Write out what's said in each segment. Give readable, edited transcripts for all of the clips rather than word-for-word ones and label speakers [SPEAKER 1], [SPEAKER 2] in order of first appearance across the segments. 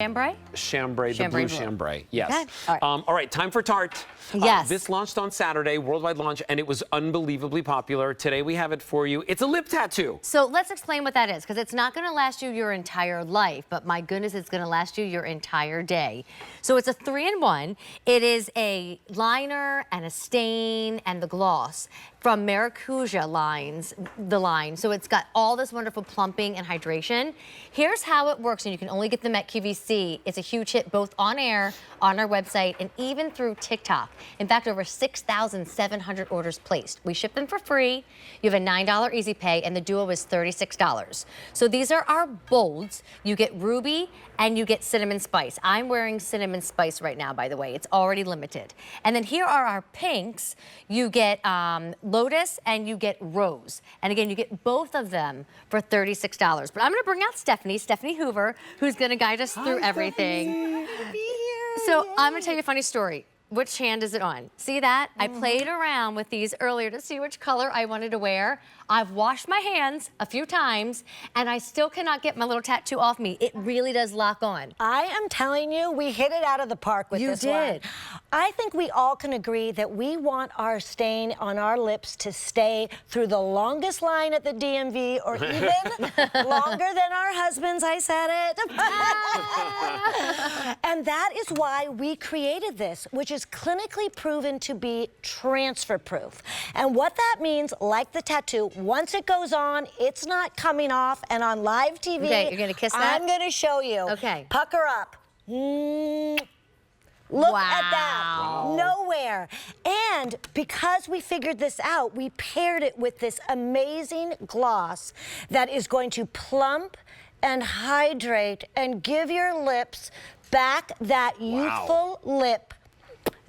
[SPEAKER 1] Chambray?
[SPEAKER 2] Chambray, the blue chambray, yes.
[SPEAKER 1] Okay.
[SPEAKER 2] All right, time for Tarte.
[SPEAKER 1] Yes.
[SPEAKER 2] This launched on Saturday, worldwide launch, and it was unbelievably popular. Today we have it for you. It's a lip tattoo.
[SPEAKER 1] So let's explain what that is, because it's not going to last you your entire life, but my goodness, it's going to last you your entire day. So it's a 3-in-1. It is a liner and a stain and the gloss from Maracuja line. So it's got all this wonderful plumping and hydration. Here's how it works, and you can only get them at QVC. It's a huge hit both on air, on our website, and even through TikTok. In fact, over 6,700 orders placed. We ship them for free. You have a $9 easy pay, and the duo is $36. So these are our bolds. You get ruby and you get cinnamon spice. I'm wearing cinnamon spice right now, by the way. It's already limited. And then here are our pinks. You get lotus and you get rose. And again, you get both of them for $36. But I'm gonna bring out Stephanie Hoover, who's gonna guide us through everything. So I'm gonna tell you a funny story. Which hand is it on? See that? I played around with these earlier to see which color I wanted to wear. I've washed my hands a few times, and I still cannot get my little tattoo off me. It really does lock on.
[SPEAKER 3] I am telling you, we hit it out of the park with this one.
[SPEAKER 1] You did.
[SPEAKER 3] I think we all can agree that we want our stain on our lips to stay through the longest line at the DMV, or even longer than our husbands, I said it. And that is why we created this, which is clinically proven to be transfer proof. And what that means, like the tattoo, once it goes on, it's not coming off. And on live TV,
[SPEAKER 1] okay, you're gonna kiss that?
[SPEAKER 3] I'm gonna show you.
[SPEAKER 1] Okay.
[SPEAKER 3] Pucker up. Look at that.
[SPEAKER 1] Wow.
[SPEAKER 3] Nowhere. And because we figured this out, we paired it with this amazing gloss that is going to plump and hydrate and give your lips back that youthful lip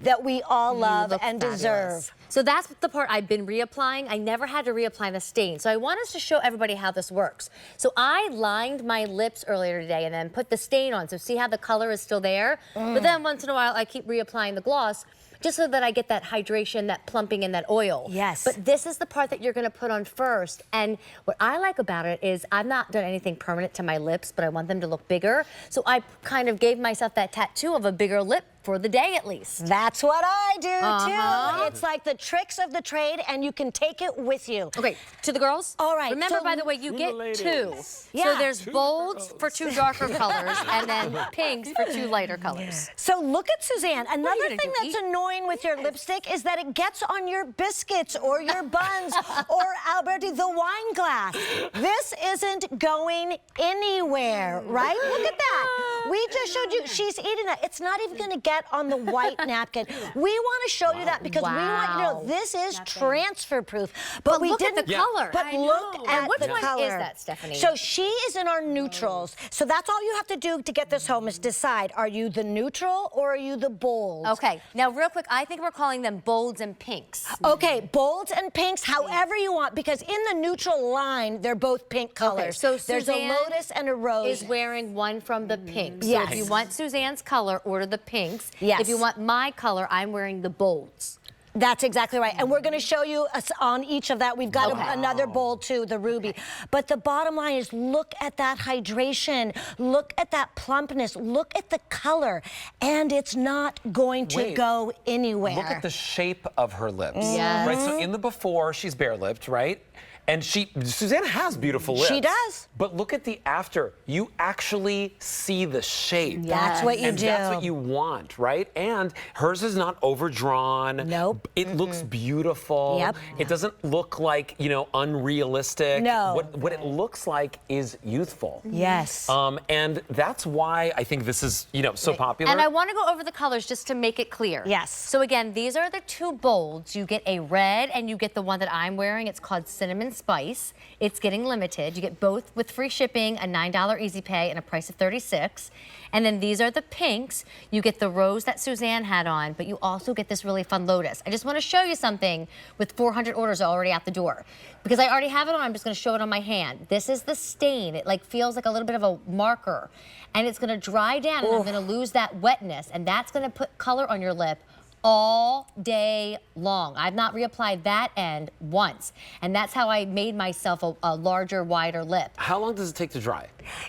[SPEAKER 3] that we all love and deserve.
[SPEAKER 1] So that's the part I've been reapplying. I never had to reapply the stain. So I want us to show everybody how this works. So I lined my lips earlier today and then put the stain on. So see how the color is still there? But then once in a while, I keep reapplying the gloss just so that I get that hydration, that plumping, and that oil.
[SPEAKER 3] Yes.
[SPEAKER 1] But this is the part that you're gonna put on first. And what I like about it is I've not done anything permanent to my lips, but I want them to look bigger. So I kind of gave myself that tattoo of a bigger lip for the day at least.
[SPEAKER 3] That's what I do too. It's like the tricks of the trade, and you can take it with you.
[SPEAKER 1] Okay, to the girls?
[SPEAKER 3] All right.
[SPEAKER 1] Remember,
[SPEAKER 3] so
[SPEAKER 1] by the way, you get two.
[SPEAKER 3] Yeah.
[SPEAKER 1] So there's bolds for 2 darker colors and then pinks for 2 lighter colors.
[SPEAKER 3] So look at Suzanne. Another
[SPEAKER 1] gonna
[SPEAKER 3] thing
[SPEAKER 1] do,
[SPEAKER 3] that's annoying with your lipstick is that it gets on your biscuits or your buns or Alberti, the wine glass. This isn't going anywhere, right? Look at that. We just showed you, she's eating that. It's not even gonna get on the white napkin. We want to show you that because we want you to know this is transfer proof. But we
[SPEAKER 1] look
[SPEAKER 3] didn't.
[SPEAKER 1] at the color.
[SPEAKER 3] But look at
[SPEAKER 1] which
[SPEAKER 3] the
[SPEAKER 1] one
[SPEAKER 3] color.
[SPEAKER 1] is that, Stephanie?
[SPEAKER 3] So she is in our neutrals. So that's all you have to do to get this home is decide, are you the neutral or are you the bold?
[SPEAKER 1] Okay, now real quick, I think we're calling them bolds and pinks.
[SPEAKER 3] Okay, bolds and pinks, however you want, because in the neutral line, they're both pink colors.
[SPEAKER 1] Okay, so
[SPEAKER 3] there's a
[SPEAKER 1] Suzanne
[SPEAKER 3] lotus and a rose.
[SPEAKER 1] is wearing one from the pinks.
[SPEAKER 3] Yes.
[SPEAKER 1] So if you want Suzanne's color, order the pinks.
[SPEAKER 3] Yes.
[SPEAKER 1] If you want my color, I'm wearing the bolds.
[SPEAKER 3] That's exactly right. And we're going to show you on each of that. We've got another bowl too, the ruby. But the bottom line is look at that hydration. Look at that plumpness. Look at the color. And it's not going to go anywhere.
[SPEAKER 2] Look at the shape of her lips.
[SPEAKER 1] Yes.
[SPEAKER 2] Right, so in the before, she's bare-lipped, right? And Suzanne has beautiful lips.
[SPEAKER 3] She does.
[SPEAKER 2] But look at the after. You actually see the shape.
[SPEAKER 3] That's what you do.
[SPEAKER 2] That's what you want, right? And hers is not overdrawn.
[SPEAKER 3] Nope.
[SPEAKER 2] It looks beautiful.
[SPEAKER 3] Yep.
[SPEAKER 2] It doesn't look like, you know, unrealistic.
[SPEAKER 3] No.
[SPEAKER 2] What it looks like is youthful.
[SPEAKER 3] Yes.
[SPEAKER 2] And that's why I think this is, you know, so popular.
[SPEAKER 1] And I want to go over the colors just to make it clear.
[SPEAKER 3] Yes.
[SPEAKER 1] So again, these are the 2 bolds. You get a red and you get the one that I'm wearing. It's called Cinnamon Spice. It's getting limited. You get both with free shipping, a $9 easy pay, and a price of $36. And then these are the pinks. You get the rose that Suzanne had on, but you also get this really fun lotus. I just want to show you something with 400 orders already out the door. Because I already have it on, I'm just going to show it on my hand. This is the stain. It like feels like a little bit of a marker. And it's going to dry down, and I'm going to lose that wetness. And that's going to put color on your lip all day long. I've not reapplied that end once. And that's how I made myself a larger, wider lip.
[SPEAKER 2] How long does it take to dry?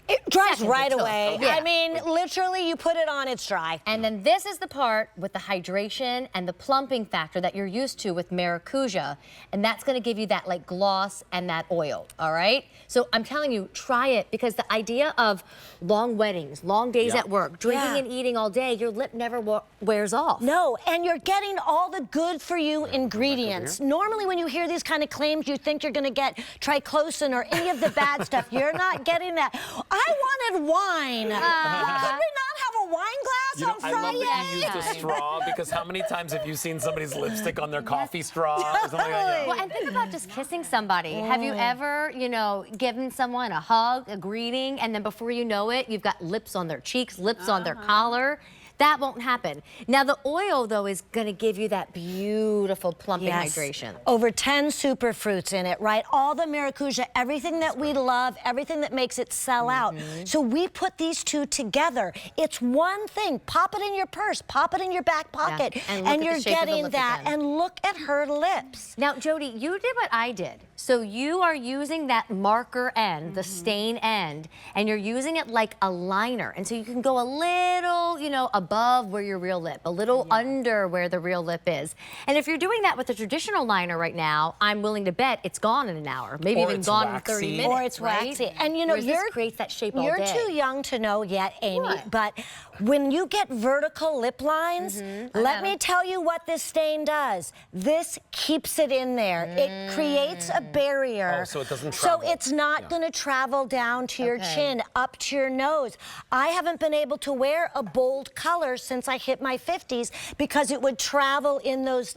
[SPEAKER 3] It dries
[SPEAKER 1] Seconds
[SPEAKER 3] right
[SPEAKER 1] until-
[SPEAKER 3] away.
[SPEAKER 1] Yeah.
[SPEAKER 3] I mean, literally, you put it on, it's dry.
[SPEAKER 1] And then this is the part with the hydration and the plumping factor that you're used to with Maracuja. And that's gonna give you that like gloss and that oil, all right? So I'm telling you, try it, because the idea of long weddings, long days at work, drinking and eating all day, your lip never wears off.
[SPEAKER 3] No, and you're getting all the good for you ingredients. Normally when you hear these kind of claims, you think you're gonna get triclosan or any of the bad stuff. You're not getting that. I wanted wine. Could we not have a wine glass on
[SPEAKER 2] I
[SPEAKER 3] Friday?
[SPEAKER 2] love that you used a straw, because how many times have you seen somebody's lipstick on their coffee straw or something like that?
[SPEAKER 1] Well, and think about just kissing somebody. Have you ever, you know, given someone a hug, a greeting, and then before you know it, you've got lips on their cheeks, lips on their collar? That won't happen. Now, the oil, though, is going to give you that beautiful plumping hydration.
[SPEAKER 3] Over 10 superfruits in it, right? All the Maracuja, everything that we love, everything that makes it sell out. So we put these two together. It's one thing. Pop it in your purse, pop it in your back pocket,
[SPEAKER 1] And look at
[SPEAKER 3] you're
[SPEAKER 1] the shape of the
[SPEAKER 3] getting
[SPEAKER 1] lip
[SPEAKER 3] that.
[SPEAKER 1] again.
[SPEAKER 3] And look at her lips.
[SPEAKER 1] Now, Jody, you did what I did. So you are using that marker end, the stain end, and you're using it like a liner. And so you can go a little, you know, above where your real lip, a little under where the real lip is. And if you're doing that with a traditional liner right now, I'm willing to bet it's gone in an hour, maybe
[SPEAKER 2] Or
[SPEAKER 1] even
[SPEAKER 2] it's
[SPEAKER 1] gone in
[SPEAKER 2] waxy.
[SPEAKER 1] 30 minutes.
[SPEAKER 3] Or it's
[SPEAKER 1] right?
[SPEAKER 3] waxy. And you know,
[SPEAKER 1] Whereas this creates that shape all
[SPEAKER 3] you're
[SPEAKER 1] day.
[SPEAKER 3] too young to know yet, Amy,
[SPEAKER 1] What?
[SPEAKER 3] but when you get vertical lip lines, let me tell you what this stain does. This keeps it in there. It creates a barrier.
[SPEAKER 2] Oh, so it doesn't travel.
[SPEAKER 3] So it's not going to travel down to your chin, up to your nose. I haven't been able to wear a bold color since I hit my 50s because it would travel in those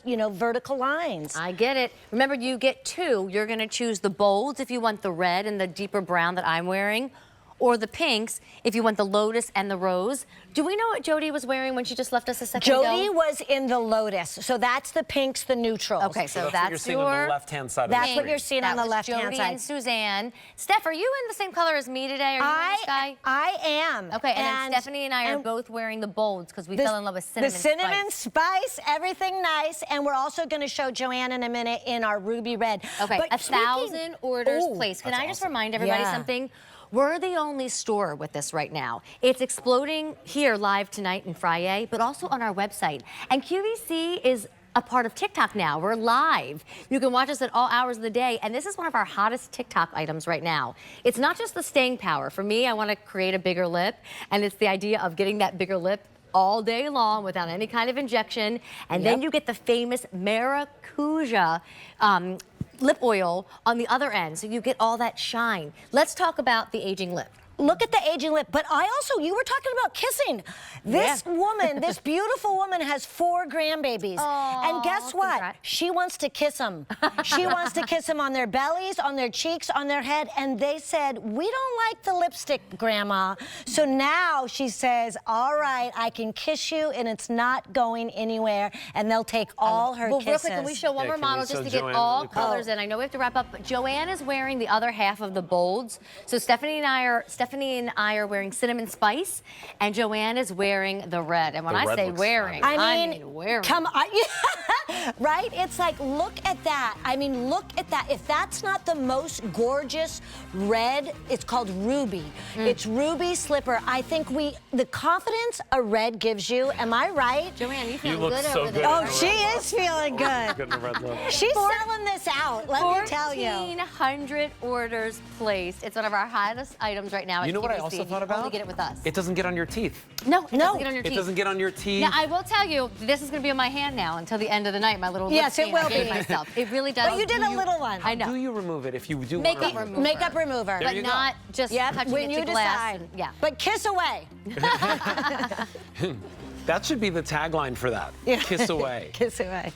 [SPEAKER 3] you know, vertical lines.
[SPEAKER 1] I get it. Remember, you get two. You're going to choose the bolds if you want the red and the deeper brown that I'm wearing, or the pinks if you want the lotus and the rose. Do we know what Jody was wearing when she just left us a second ago?
[SPEAKER 3] Jody was in the lotus, so that's the pinks, the neutrals.
[SPEAKER 1] Okay, so
[SPEAKER 2] That's what you're
[SPEAKER 1] that's
[SPEAKER 2] seeing on the left-hand side of the
[SPEAKER 3] That's what
[SPEAKER 2] screen.
[SPEAKER 3] you're seeing on the left-hand
[SPEAKER 1] Jody
[SPEAKER 3] side.
[SPEAKER 1] and Suzanne. Steph, are you in the same color as me today? Are you in this guy?
[SPEAKER 3] I am.
[SPEAKER 1] Okay, and then Stephanie and I are both wearing the bolds because we fell in love with cinnamon
[SPEAKER 3] The cinnamon
[SPEAKER 1] spice.
[SPEAKER 3] spice, everything nice, and we're also going to show Joanne in a minute in our ruby red.
[SPEAKER 1] Okay,
[SPEAKER 3] But
[SPEAKER 1] 1,000 orders
[SPEAKER 3] Ooh,
[SPEAKER 1] placed. Can
[SPEAKER 2] that's
[SPEAKER 1] I just
[SPEAKER 2] awesome.
[SPEAKER 1] remind everybody
[SPEAKER 3] Yeah.
[SPEAKER 1] something? We're the only store with this right now. It's exploding here live tonight and Friday, but also on our website. And QVC is a part of TikTok now. We're live. You can watch us at all hours of the day, and this is one of our hottest TikTok items right now. It's not just the staying power. For me, I want to create a bigger lip, and it's the idea of getting that bigger lip all day long without any kind of injection, and then you get the famous Maracuja lip oil on the other end, so you get all that shine. Let's talk about the aging lip.
[SPEAKER 3] Look at the aging lip, but you were talking about kissing. This woman, this beautiful woman has 4 grandbabies. And guess what?
[SPEAKER 1] congrats.
[SPEAKER 3] She wants to kiss them. She wants to kiss them on their bellies, on their cheeks, on their head. And they said, we don't like the lipstick, Grandma. So now she says, all right, I can kiss you and it's not going anywhere. And they'll take all her
[SPEAKER 1] Well,
[SPEAKER 3] kisses.
[SPEAKER 1] real quick, can we show one
[SPEAKER 2] Yeah,
[SPEAKER 1] more
[SPEAKER 2] can we
[SPEAKER 1] model
[SPEAKER 2] show
[SPEAKER 1] just to get
[SPEAKER 2] Joanne
[SPEAKER 1] all
[SPEAKER 2] really quick?
[SPEAKER 1] colors in? I know we have to wrap up, but Joanne is wearing the other half of the bolds. So Stephanie and I are wearing cinnamon spice, and Joanne is wearing the red. And when
[SPEAKER 2] The
[SPEAKER 1] I
[SPEAKER 2] red
[SPEAKER 1] say
[SPEAKER 2] looks
[SPEAKER 1] wearing,
[SPEAKER 2] stunning.
[SPEAKER 3] I mean,
[SPEAKER 1] wearing.
[SPEAKER 3] come on, right? It's like, look at that. I mean, look at that. If that's not the most gorgeous red, it's called ruby. It's ruby slipper. I think the confidence a red gives you, am I right?
[SPEAKER 1] Joanne, you feel
[SPEAKER 2] look
[SPEAKER 1] good
[SPEAKER 2] so
[SPEAKER 1] over
[SPEAKER 2] good.
[SPEAKER 1] there.
[SPEAKER 3] Oh, she is feeling good.
[SPEAKER 2] Getting the red lip.
[SPEAKER 3] She's selling this out, let me tell you.
[SPEAKER 1] 1,400 orders placed. It's one of our hottest items right now.
[SPEAKER 2] You
[SPEAKER 1] at
[SPEAKER 2] know what I
[SPEAKER 1] QVC.
[SPEAKER 2] also
[SPEAKER 1] You
[SPEAKER 2] thought
[SPEAKER 1] can only
[SPEAKER 2] about?
[SPEAKER 1] get it with us.
[SPEAKER 2] It doesn't get on your teeth.
[SPEAKER 1] No, it doesn't get on your
[SPEAKER 2] It
[SPEAKER 1] teeth.
[SPEAKER 2] doesn't get on your teeth.
[SPEAKER 1] Now, I will tell you, this is going to be on my hand now until the end of the night, my little lip
[SPEAKER 3] Yes, it
[SPEAKER 1] stain
[SPEAKER 3] will
[SPEAKER 1] I gave
[SPEAKER 3] be.
[SPEAKER 1] myself. It really does.
[SPEAKER 3] But you did a little one.
[SPEAKER 1] I know.
[SPEAKER 2] Do you remove it if you do
[SPEAKER 1] Makeup
[SPEAKER 2] want to
[SPEAKER 1] remover.
[SPEAKER 3] Makeup remover.
[SPEAKER 2] There
[SPEAKER 1] But
[SPEAKER 2] you go.
[SPEAKER 1] not just touching
[SPEAKER 3] when
[SPEAKER 1] it
[SPEAKER 3] you
[SPEAKER 1] to glass.
[SPEAKER 3] decide.
[SPEAKER 1] Yeah.
[SPEAKER 3] But kiss away.
[SPEAKER 2] That should be the tagline for that. Kiss away.
[SPEAKER 3] Kiss away.